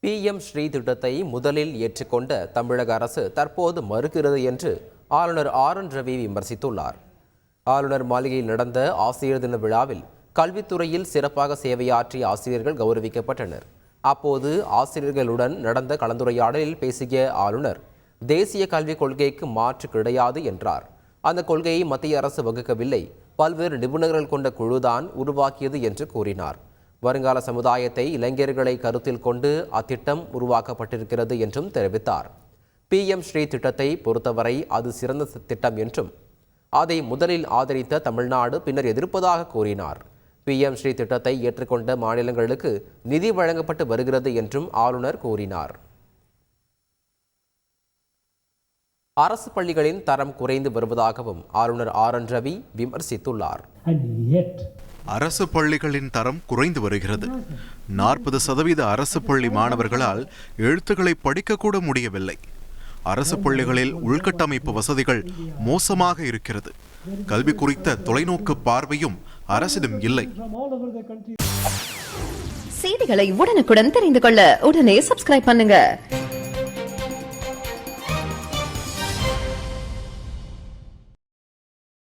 PM Sri திட்டத்தை முதலில் ஏற்றுக்கொண்ட தமிழக அரசு தற்போது மறுக்கிறது என்று ஆளுநர் RN ரவி விமர்சித்துள்ளார். ஆளுநர் மாளிகையில் நடந்த ஆசிரியர் தின விழாவில் கல்வித்துறையில் சிறப்பாக சேவையாற்றிய ஆசிரியர்கள் கௌரவிக்கப்பட்டனர். அப்போது ஆசிரியர்களுடன் நடந்த கலந்துரையாடலில் பேசிய ஆளுநர், தேசிய கல்விக் கொள்கைக்கு மாற்று கிடையாது என்றார். அந்த கொள்கையை மத்திய அரசு வகுக்கவில்லை, பல்வேறு நிபுணர்கள் கொண்ட குழுதான் உருவாக்கியது என்று கூறினார். வருங்கால சமுதாயத்தை இளைஞர்களை கருத்தில் கொண்டு அத்திட்டம் உருவாக்கப்பட்டிருக்கிறது என்றும் தெரிவித்தார். PM ஸ்ரீ திட்டத்தை பொறுத்தவரை அது சிறந்த திட்டம் என்றும் அதை முதலில் ஆதரித்த தமிழ்நாடு பின்னர் எதிர்ப்பதாக கூறினார். PM ஸ்ரீ திட்டத்தை ஏற்றுக்கொண்ட மாநிலங்களுக்கு நிதி வழங்கப்பட்டு வருகிறது என்றும் ஆளுநர் கூறினார். அரசு பள்ளிகளின் தரம் குறைந்து வருவதாகவும் ஆளுநர் RN ரவி விமர்சித்துள்ளார். அரசு பள்ளிகளின் தரம் குறைந்து வருகிறது. 40% அரசு பள்ளி மாணவர்களால் எழுத்துக்களை படிக்கக்கூட முடியவில்லை. அரசு பள்ளிகளில் உள்கட்டமைப்பு வசதிகள் மோசமாக இருக்கிறது. கல்வி குறித்த தொலைநோக்கு பார்வையும் அரசிடம் இல்லை. செய்திகளை உடனுக்குடன் தெரிந்து கொள்ள உடனே சப்ஸ்கிரைப் பண்ணுங்க.